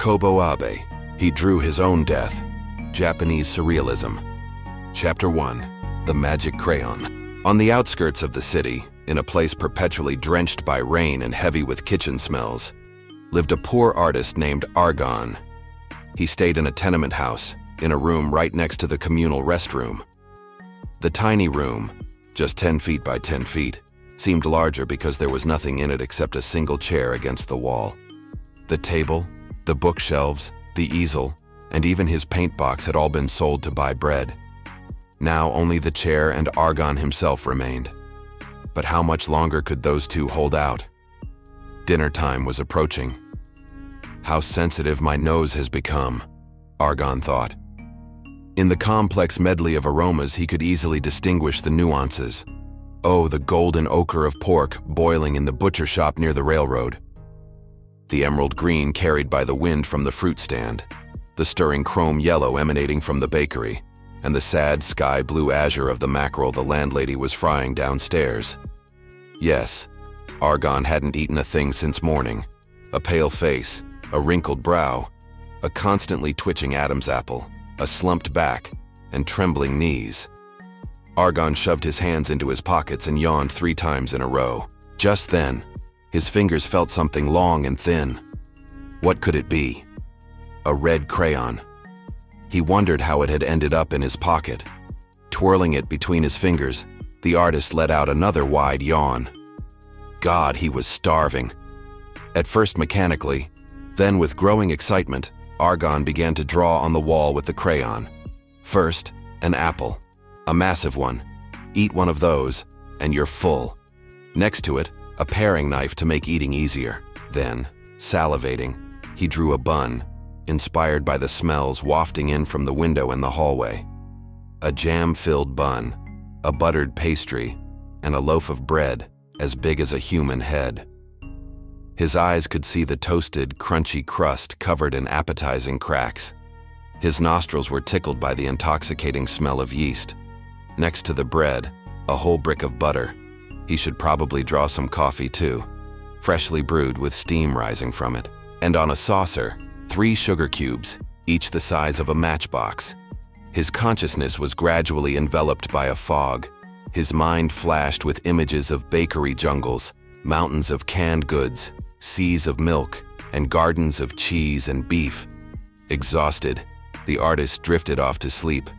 Kobo Abe. He drew his own death. Japanese surrealism. Chapter 1. The Magic Crayon. On the outskirts of the city, in a place perpetually drenched by rain and heavy with kitchen smells, lived a poor artist named Argon. He stayed in a tenement house, in a room right next to the communal restroom. The tiny room, just 10 feet by 10 feet, seemed larger because there was nothing in it except a single chair against the wall. The table, the bookshelves, the easel, and even his paint box had all been sold to buy bread. Now only the chair and Argon himself remained. But how much longer could those two hold out? Dinner time was approaching. How sensitive my nose has become, Argon thought. In the complex medley of aromas, he could easily distinguish the nuances. Oh, the golden ochre of pork boiling in the butcher shop near the railroad. The emerald green carried by the wind from the fruit stand. The stirring chrome yellow emanating from the bakery. And the sad sky blue azure of the mackerel the landlady was frying downstairs. Yes, Argon hadn't eaten a thing since morning. A pale face, a wrinkled brow, a constantly twitching Adam's apple, a slumped back, and trembling knees. Argon shoved his hands into his pockets and yawned 3 times in a row. Just then, his fingers felt something long and thin. What could it be? A red crayon. He wondered how it had ended up in his pocket. Twirling it between his fingers, the artist let out another wide yawn. God, he was starving. At first mechanically, then with growing excitement, Argon began to draw on the wall with the crayon. First, an apple, a massive one. Eat one of those, and you're full. Next to it, a paring knife to make eating easier. Then, salivating, he drew a bun, inspired by the smells wafting in from the window in the hallway. A jam-filled bun, a buttered pastry, and a loaf of bread as big as a human head. His eyes could see the toasted, crunchy crust covered in appetizing cracks. His nostrils were tickled by the intoxicating smell of yeast. Next to the bread, a whole brick of butter. He should probably draw some coffee too, freshly brewed with steam rising from it. And on a saucer, 3 sugar cubes, each the size of a matchbox. His consciousness was gradually enveloped by a fog. His mind flashed with images of bakery jungles, mountains of canned goods, seas of milk, and gardens of cheese and beef. Exhausted, the artist drifted off to sleep.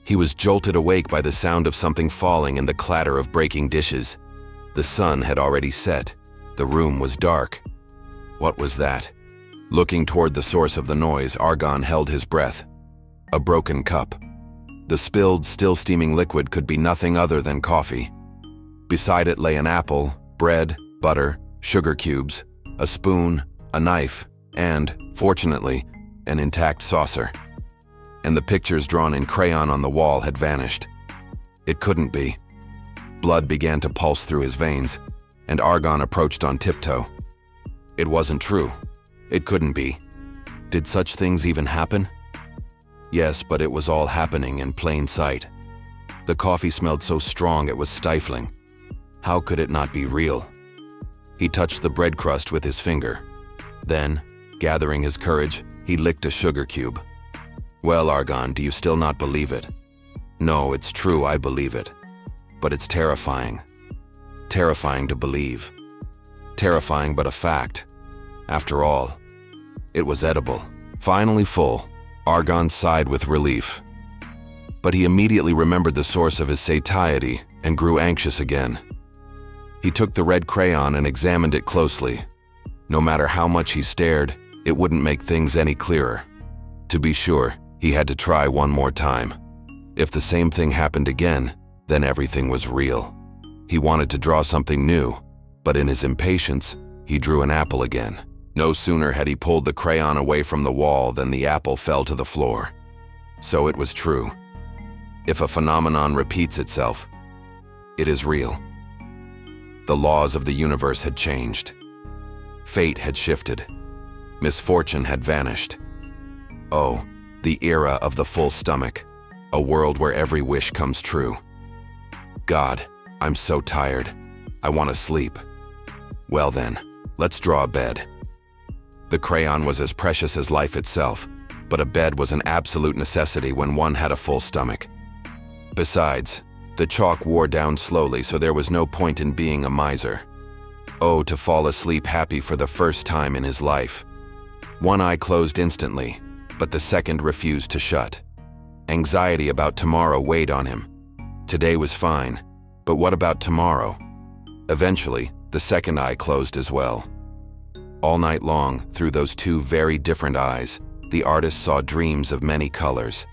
He was jolted awake by the sound of something falling and the clatter of breaking dishes. The sun had already set. The room was dark. What was that? Looking toward the source of the noise, Argon held his breath. A broken cup. The spilled, still steaming liquid could be nothing other than coffee. Beside it lay an apple, bread, butter, sugar cubes, a spoon, a knife, and, fortunately, an intact saucer. And the pictures drawn in crayon on the wall had vanished. It couldn't be. Blood began to pulse through his veins, and Argon approached on tiptoe. It wasn't true. It couldn't be. Did such things even happen? Yes, but it was all happening in plain sight. The coffee smelled so strong it was stifling. How could it not be real? He touched the bread crust with his finger. Then, gathering his courage, he licked a sugar cube. Well, Argon, do you still not believe it? No, it's true, I believe it. But it's terrifying. Terrifying to believe. Terrifying but a fact. After all, it was edible. Finally full, Argon sighed with relief. But he immediately remembered the source of his satiety and grew anxious again. He took the red crayon and examined it closely. No matter how much he stared, it wouldn't make things any clearer. To be sure, he had to try one more time. If the same thing happened again, then everything was real. He wanted to draw something new, but in his impatience, he drew an apple again. No sooner had he pulled the crayon away from the wall than the apple fell to the floor. So it was true. If a phenomenon repeats itself, it is real. The laws of the universe had changed. Fate had shifted. Misfortune had vanished. Oh, the era of the full stomach, a world where every wish comes true. God, I'm so tired. I want to sleep. Well then, let's draw a bed. The crayon was as precious as life itself, but a bed was an absolute necessity when one had a full stomach. Besides, the chalk wore down slowly, so there was no point in being a miser. Oh, to fall asleep happy for the first time in his life. One eye closed instantly, but the second refused to shut. Anxiety about tomorrow weighed on him. Today was fine, but what about tomorrow? Eventually, the second eye closed as well. All night long, through those two very different eyes, the artist saw dreams of many colors.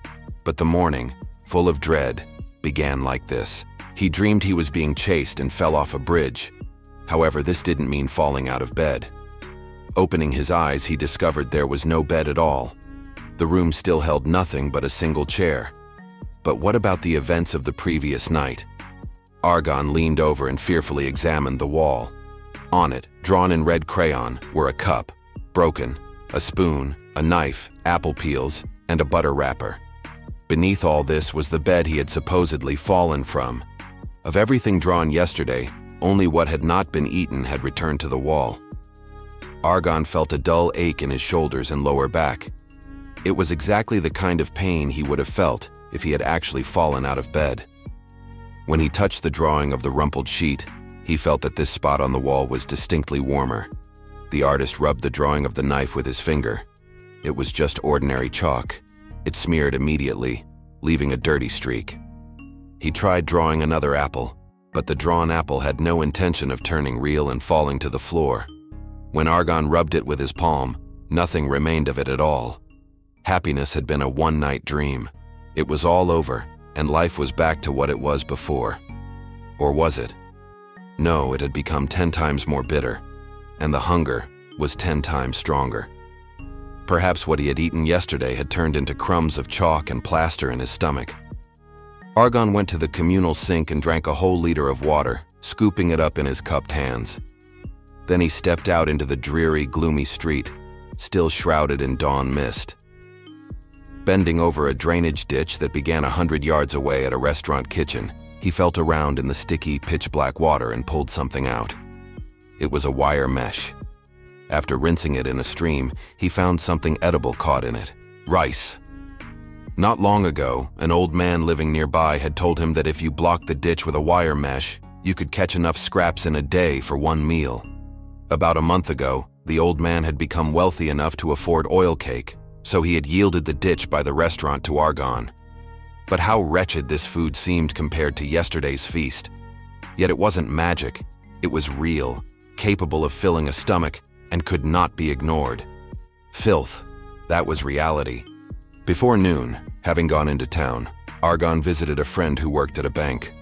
But the morning, full of dread, began like this. He dreamed he was being chased and fell off a bridge. However, this didn't mean falling out of bed. Opening his eyes, he discovered there was no bed at all. The room still held nothing but a single chair. But what about the events of the previous night? Argon leaned over and fearfully examined the wall. On it, drawn in red crayon, were a cup, broken, a spoon, a knife, apple peels, and a butter wrapper. Beneath all this was the bed he had supposedly fallen from. Of everything drawn yesterday, only what had not been eaten had returned to the wall. Argon felt a dull ache in his shoulders and lower back. It was exactly the kind of pain he would have felt if he had actually fallen out of bed. When he touched the drawing of the rumpled sheet, he felt that this spot on the wall was distinctly warmer. The artist rubbed the drawing of the knife with his finger. It was just ordinary chalk. It smeared immediately, leaving a dirty streak. He tried drawing another apple, but the drawn apple had no intention of turning real and falling to the floor. When Argon rubbed it with his palm, nothing remained of it at all. Happiness had been a one-night dream. It was all over, and life was back to what it was before. Or was it? No, it had become 10 times more bitter, and the hunger was 10 times stronger. Perhaps what he had eaten yesterday had turned into crumbs of chalk and plaster in his stomach. Argon went to the communal sink and drank a whole liter of water, scooping it up in his cupped hands. Then he stepped out into the dreary, gloomy street, still shrouded in dawn mist. Bending over a drainage ditch that began 100 yards away at a restaurant kitchen, he felt around in the sticky, pitch-black water and pulled something out. It was a wire mesh. After rinsing it in a stream, he found something edible caught in it. Rice. Not long ago, an old man living nearby had told him that if you blocked the ditch with a wire mesh, you could catch enough scraps in a day for one meal. About a month ago, the old man had become wealthy enough to afford oil cake, so he had yielded the ditch by the restaurant to Argon. But how wretched this food seemed compared to yesterday's feast. Yet it wasn't magic, it was real, capable of filling a stomach, and could not be ignored. Filth, that was reality. Before noon, having gone into town, Argon visited a friend who worked at a bank.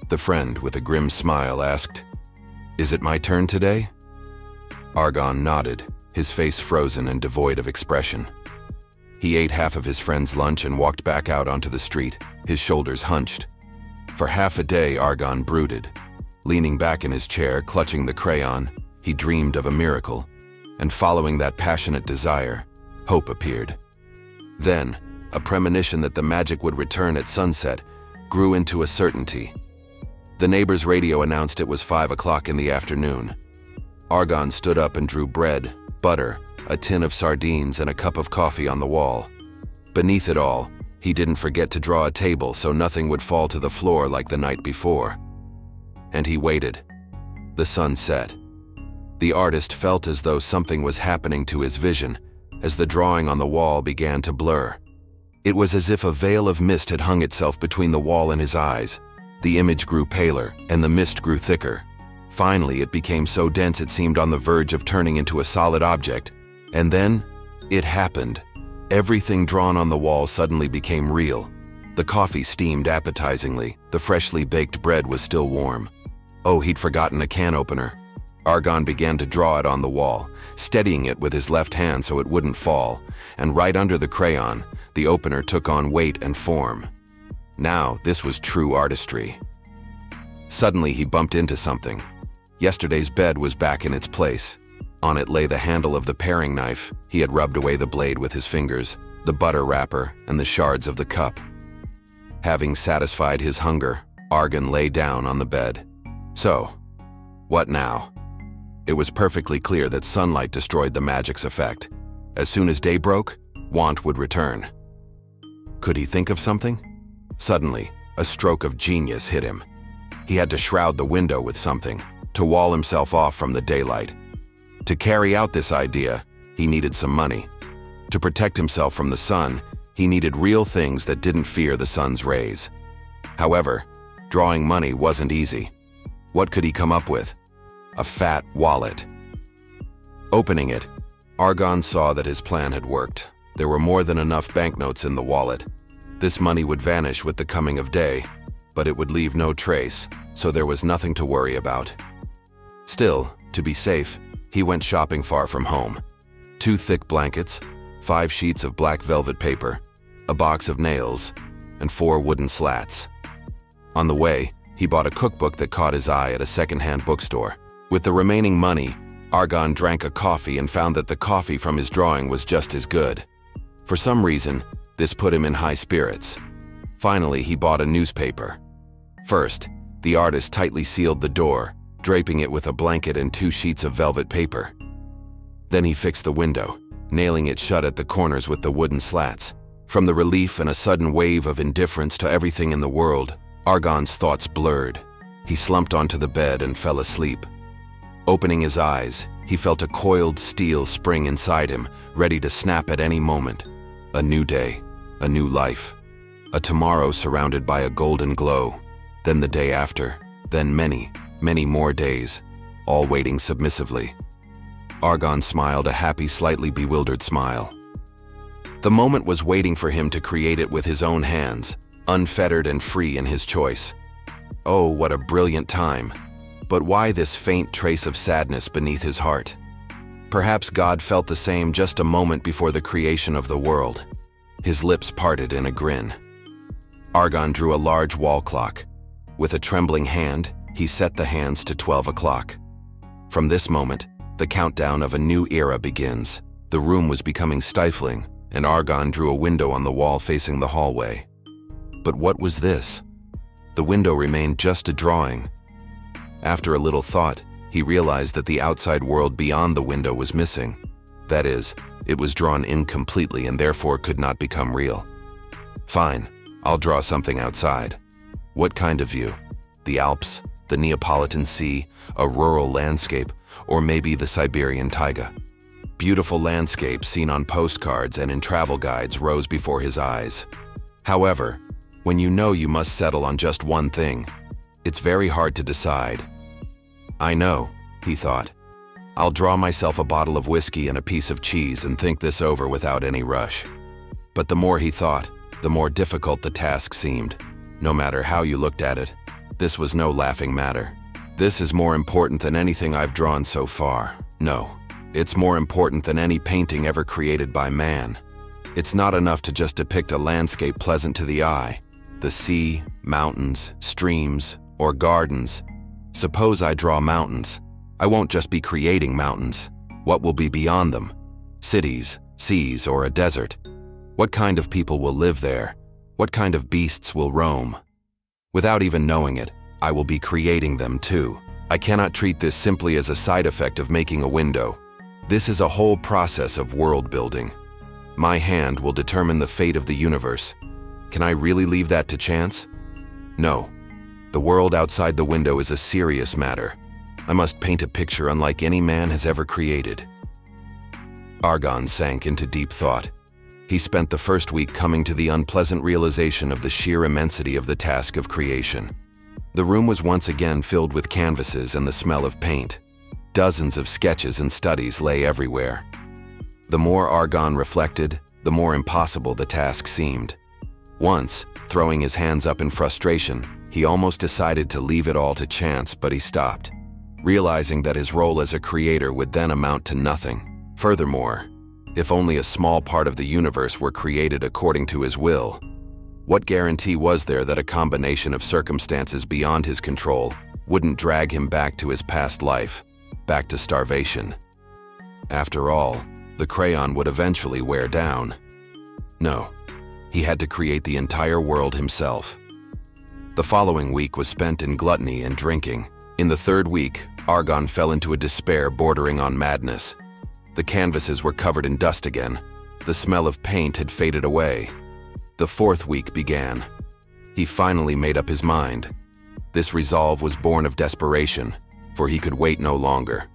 The friend, with a grim smile, asked, "Is it my turn today?" Argon nodded, his face frozen and devoid of expression. He ate half of his friend's lunch and walked back out onto the street, his shoulders hunched. For half a day, Argon brooded. Leaning back in his chair, clutching the crayon, he dreamed of a miracle, and following that passionate desire, hope appeared. Then, a premonition that the magic would return at sunset grew into a certainty. The neighbor's radio announced it was 5 o'clock in the afternoon. Argon stood up and drew bread, butter, a tin of sardines, and a cup of coffee on the wall. Beneath it all, he didn't forget to draw a table so nothing would fall to the floor like the night before. And he waited. The sun set. The artist felt as though something was happening to his vision as the drawing on the wall began to blur. It was as if a veil of mist had hung itself between the wall and his eyes. The image grew paler, and the mist grew thicker. Finally, it became so dense it seemed on the verge of turning into a solid object. And then, it happened. Everything drawn on the wall suddenly became real. The coffee steamed appetizingly. The freshly baked bread was still warm. Oh, he'd forgotten a can opener. Argon began to draw it on the wall, steadying it with his left hand so it wouldn't fall, and right under the crayon, the opener took on weight and form. Now, this was true artistry. Suddenly, he bumped into something. Yesterday's bed was back in its place. On it lay the handle of the paring knife. He had rubbed away the blade with his fingers, the butter wrapper, and the shards of the cup. Having satisfied his hunger, Argon lay down on the bed. So, what now? It was perfectly clear that sunlight destroyed the magic's effect. As soon as day broke, want would return. Could he think of something? Suddenly, a stroke of genius hit him. He had to shroud the window with something, to wall himself off from the daylight. To carry out this idea, he needed some money. To protect himself from the sun, he needed real things that didn't fear the sun's rays. However, drawing money wasn't easy. What could he come up with? A fat wallet. Opening it, Argon saw that his plan had worked. There were more than enough banknotes in the wallet. This money would vanish with the coming of day, but it would leave no trace, so there was nothing to worry about. Still, to be safe, he went shopping far from home. 2 thick blankets, 5 sheets of black velvet paper, a box of nails, and 4 wooden slats. On the way, he bought a cookbook that caught his eye at a second-hand bookstore. With the remaining money, Argon drank a coffee and found that the coffee from his drawing was just as good. For some reason, this put him in high spirits. Finally, he bought a newspaper. First, the artist tightly sealed the door, draping it with a blanket and 2 sheets of velvet paper. Then he fixed the window, nailing it shut at the corners with the wooden slats. From the relief and a sudden wave of indifference to everything in the world, Argon's thoughts blurred. He slumped onto the bed and fell asleep. Opening his eyes, he felt a coiled steel spring inside him, ready to snap at any moment. A new day, a new life, a tomorrow surrounded by a golden glow, then the day after, then many, many more days, all waiting submissively. Argon smiled a happy, slightly bewildered smile. The moment was waiting for him to create it with his own hands, unfettered and free in his choice. Oh, what a brilliant time! But why this faint trace of sadness beneath his heart? Perhaps God felt the same just a moment before the creation of the world. His lips parted in a grin. Argon drew a large wall clock. With a trembling hand, he set the hands to 12 o'clock. From this moment, the countdown of a new era begins. The room was becoming stifling, and Argon drew a window on the wall facing the hallway. But what was this? The window remained just a drawing. After a little thought, he realized that the outside world beyond the window was missing. That is, it was drawn incompletely and therefore could not become real. Fine, I'll draw something outside. What kind of view? The Alps, the Neapolitan Sea, a rural landscape, or maybe the Siberian taiga. Beautiful landscapes seen on postcards and in travel guides rose before his eyes. However, when you know you must settle on just one thing, it's very hard to decide. I know, he thought. I'll draw myself a bottle of whiskey and a piece of cheese and think this over without any rush. But the more he thought, the more difficult the task seemed. No matter how you looked at it, this was no laughing matter. This is more important than anything I've drawn so far. No, it's more important than any painting ever created by man. It's not enough to just depict a landscape pleasant to the eye. The sea, mountains, streams, or gardens. Suppose I draw mountains. I won't just be creating mountains. What will be beyond them? Cities, seas, or a desert? What kind of people will live there? What kind of beasts will roam? Without even knowing it, I will be creating them too. I cannot treat this simply as a side effect of making a window. This is a whole process of world building. My hand will determine the fate of the universe. Can I really leave that to chance? No. The world outside the window is a serious matter. I must paint a picture unlike any man has ever created. Argon sank into deep thought. He spent the first week coming to the unpleasant realization of the sheer immensity of the task of creation. The room was once again filled with canvases and the smell of paint. Dozens of sketches and studies lay everywhere. The more Argon reflected, the more impossible the task seemed. Once, throwing his hands up in frustration, he almost decided to leave it all to chance, but he stopped, realizing that his role as a creator would then amount to nothing. Furthermore, if only a small part of the universe were created according to his will, what guarantee was there that a combination of circumstances beyond his control wouldn't drag him back to his past life, back to starvation? After all, the crayon would eventually wear down. No, he had to create the entire world himself. The following week was spent in gluttony and drinking. In the third week, Argon fell into a despair bordering on madness. The canvases were covered in dust again. The smell of paint had faded away. The fourth week began. He finally made up his mind. This resolve was born of desperation, for he could wait no longer.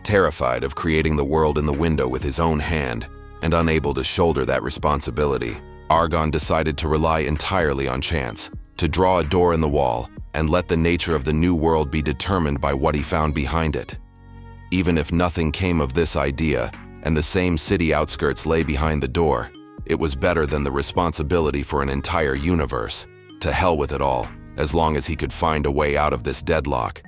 Terrified of creating the world in the window with his own hand, and unable to shoulder that responsibility, Argon decided to rely entirely on chance, to draw a door in the wall, and let the nature of the new world be determined by what he found behind it. Even if nothing came of this idea, and the same city outskirts lay behind the door, it was better than the responsibility for an entire universe. To hell with it all, as long as he could find a way out of this deadlock.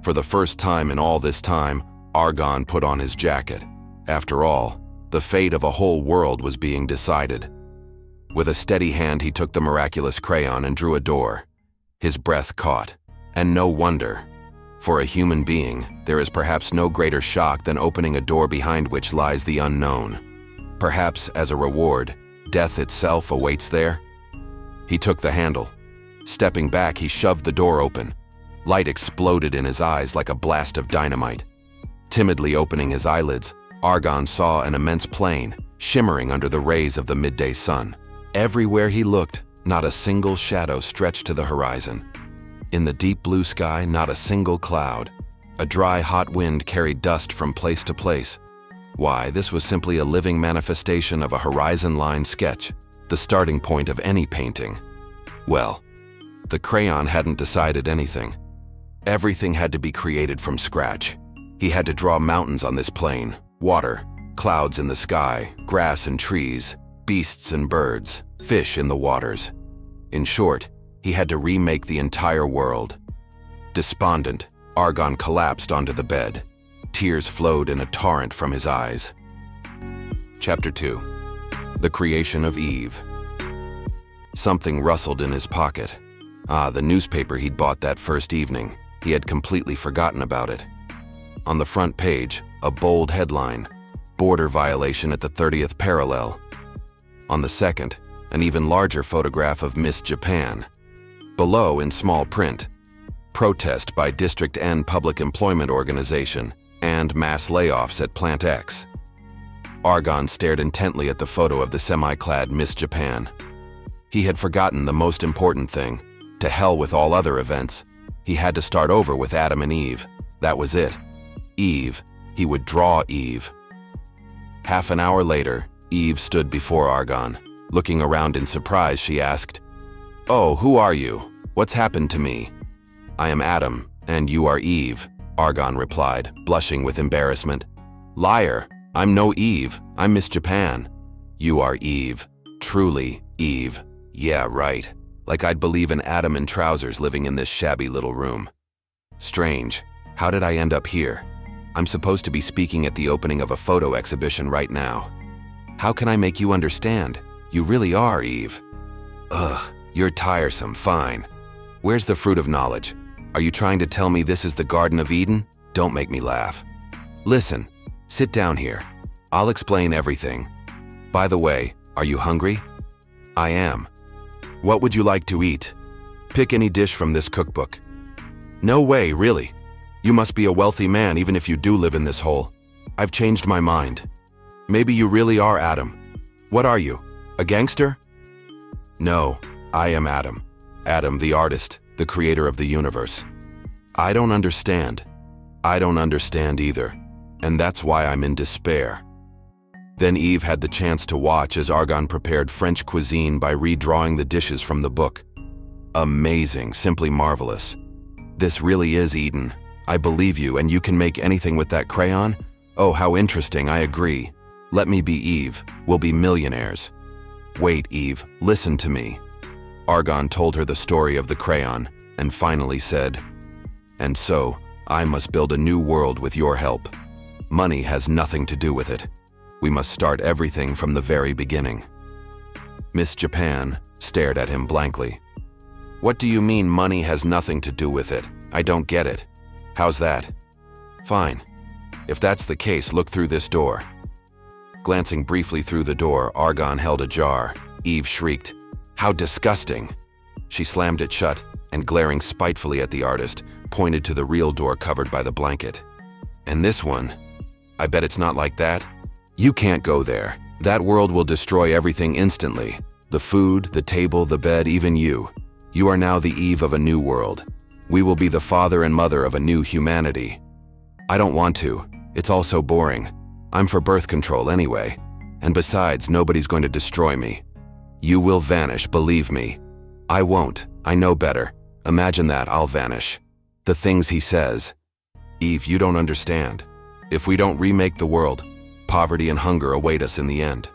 For the first time in all this time, Argon put on his jacket. After all, the fate of a whole world was being decided. With a steady hand, he took the miraculous crayon and drew a door. His breath caught. And no wonder. For a human being, there is perhaps no greater shock than opening a door behind which lies the unknown. Perhaps, as a reward, death itself awaits there? He took the handle. Stepping back, he shoved the door open. Light exploded in his eyes like a blast of dynamite. Timidly opening his eyelids, Argon saw an immense plain, shimmering under the rays of the midday sun. Everywhere he looked, not a single shadow stretched to the horizon. In the deep blue sky, not a single cloud. A dry, hot wind carried dust from place to place. Why, this was simply a living manifestation of a horizon-line sketch, the starting point of any painting. Well, the crayon hadn't decided anything. Everything had to be created from scratch. He had to draw mountains on this plain, water, clouds in the sky, grass and trees, beasts and birds, fish in the waters. In short, he had to remake the entire world. Despondent, Argon collapsed onto the bed. Tears flowed in a torrent from his eyes. Chapter 2. The Creation of Eve. Something rustled in his pocket. The newspaper he'd bought that first evening. He had completely forgotten about it. On the front page, a bold headline, "Border violation at the 30th parallel." On the second, an even larger photograph of Miss Japan. Below, in small print, "Protest by District N Public Employment Organization and mass layoffs at Plant X." Argon stared intently at the photo of the semi-clad Miss Japan. He had forgotten the most important thing. To hell with all other events. He had to start over with Adam and Eve. That was it. Eve. He would draw Eve. Half an hour later, Eve stood before Argon. Looking around in surprise, she asked, "Oh, who are you? What's happened to me?" "I am Adam, and you are Eve," Argon replied, blushing with embarrassment. "Liar! I'm no Eve. I'm Miss Japan." "You are Eve. Truly, Eve. Yeah, right. Like I'd believe an Adam in trousers living in this shabby little room. Strange. How did I end up here? I'm supposed to be speaking at the opening of a photo exhibition right now. How can I make you understand? You really are Eve." "Ugh, you're tiresome, fine. Where's the fruit of knowledge? Are you trying to tell me this is the Garden of Eden? Don't make me laugh. Listen, sit down here. I'll explain everything. By the way, are you hungry?" "I am." "What would you like to eat? Pick any dish from this cookbook." "No way, really. You must be a wealthy man even if you do live in this hole. I've changed my mind. Maybe you really are Adam. What are you, a gangster?" "No, I am Adam. Adam, the artist, the creator of the universe." "I don't understand." "I don't understand either. And that's why I'm in despair." Then Eve had the chance to watch as Argon prepared French cuisine by redrawing the dishes from the book. Amazing, simply marvelous. This really is Eden. I believe you, and you can make anything with that crayon? Oh, how interesting, I agree. Let me be Eve. We'll be millionaires. Wait, Eve, listen to me. Argon told her the story of the crayon, and finally said, "And so, I must build a new world with your help. Money has nothing to do with it. We must start everything from the very beginning." Miss Japan stared at him blankly. "What do you mean money has nothing to do with it? I don't get it. How's that?" "Fine. If that's the case, look through this door." Glancing briefly through the door, Argon held a jar. Eve shrieked, "How disgusting!" She slammed it shut, and glaring spitefully at the artist, pointed to the real door covered by the blanket. And this one? I bet it's not like that. You can't go there. That world will destroy everything instantly. The food, the table, the bed, even you. You are now the Eve of a new world. We will be the father and mother of a new humanity. I don't want to. It's all so boring. I'm for birth control anyway. And besides, nobody's going to destroy me. You will vanish, believe me. I won't. I know better. Imagine that, I'll vanish. The things he says. Eve, you don't understand. If we don't remake the world, poverty and hunger await us in the end.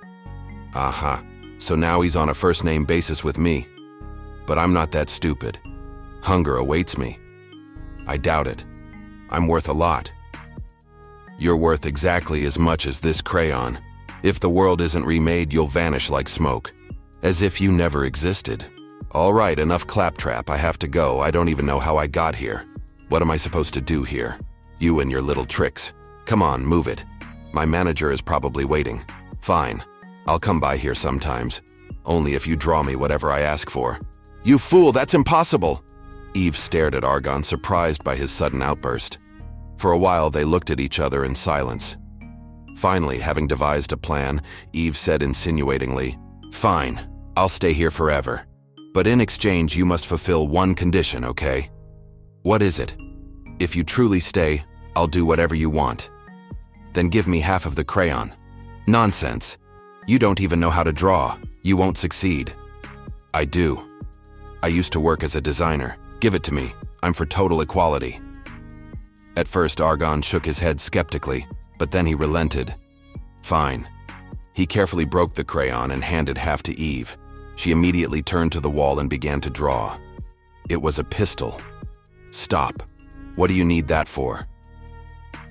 Aha. So now he's on a first-name basis with me. But I'm not that stupid. Hunger awaits me. I doubt it. I'm worth a lot. You're worth exactly as much as this crayon. If the world isn't remade, you'll vanish like smoke. As if you never existed. All right, enough claptrap. I have to go. I don't even know how I got here. What am I supposed to do here? You and your little tricks. Come on, move it. My manager is probably waiting. Fine. I'll come by here sometimes. Only if you draw me whatever I ask for. You fool, that's impossible! Eve stared at Argon, surprised by his sudden outburst. For a while, they looked at each other in silence. Finally, having devised a plan, Eve said insinuatingly, "Fine, I'll stay here forever. But in exchange, you must fulfill one condition, okay?" "What is it?" "If you truly stay, I'll do whatever you want." "Then give me half of the crayon." "Nonsense. You don't even know how to draw. You won't succeed." "I do. I used to work as a designer. Give it to me. I'm for total equality." At first, Argon shook his head skeptically, but then he relented. Fine. He carefully broke the crayon and handed half to Eve. She immediately turned to the wall and began to draw. It was a pistol. "Stop. What do you need that for?"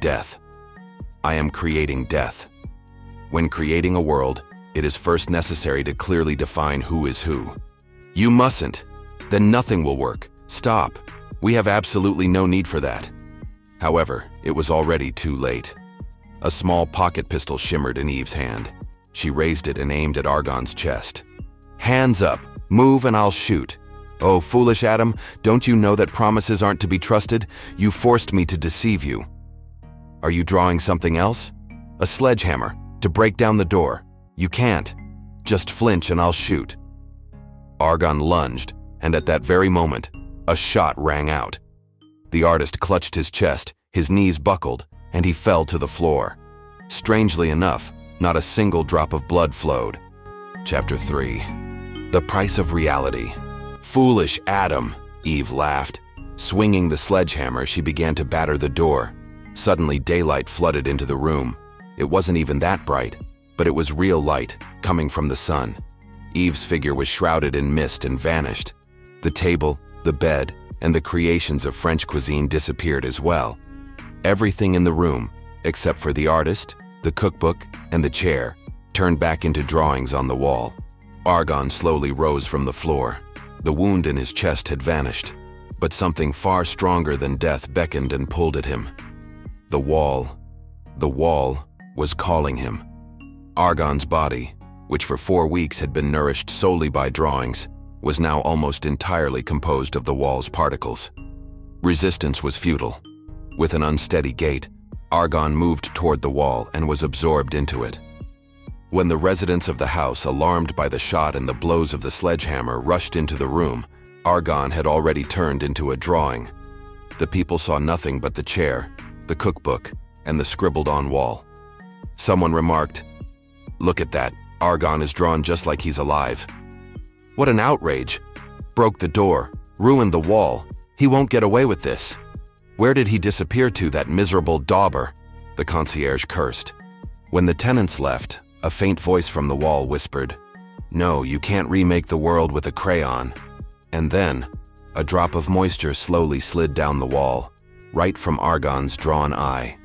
"Death. I am creating death. When creating a world, it is first necessary to clearly define who is who." "You mustn't. Then nothing will work. Stop. We have absolutely no need for that." However, it was already too late. A small pocket pistol shimmered in Eve's hand. She raised it and aimed at Argon's chest. "Hands up. Move and I'll shoot." "Oh, foolish Adam, don't you know that promises aren't to be trusted? You forced me to deceive you." "Are you drawing something else?" "A sledgehammer, to break down the door." "You can't. Just flinch and I'll shoot." Argon lunged, and at that very moment, a shot rang out. The artist clutched his chest, his knees buckled, and he fell to the floor. Strangely enough, not a single drop of blood flowed. Chapter 3. The Price of Reality. "Foolish Adam," Eve laughed. Swinging the sledgehammer, she began to batter the door. Suddenly, daylight flooded into the room. It wasn't even that bright, but it was real light, coming from the sun. Eve's figure was shrouded in mist and vanished. The table, the bed, and the creations of French cuisine disappeared as well. Everything in the room, except for the artist, the cookbook, and the chair, turned back into drawings on the wall. Argon slowly rose from the floor. The wound in his chest had vanished, but something far stronger than death beckoned and pulled at him. The wall was calling him. Argon's body, which for 4 weeks had been nourished solely by drawings, was now almost entirely composed of the wall's particles. Resistance was futile. With an unsteady gait, Argon moved toward the wall and was absorbed into it. When the residents of the house, alarmed by the shot and the blows of the sledgehammer, rushed into the room, Argon had already turned into a drawing. The people saw nothing but the chair, the cookbook, and the scribbled-on wall. Someone remarked, "Look at that. Argon is drawn just like he's alive." "What an outrage. Broke the door, ruined the wall. He won't get away with this. Where did he disappear to, that miserable dauber?" the concierge cursed. When the tenants left, a faint voice from the wall whispered, "No, you can't remake the world with a crayon." And then, a drop of moisture slowly slid down the wall, right from Argon's drawn eye.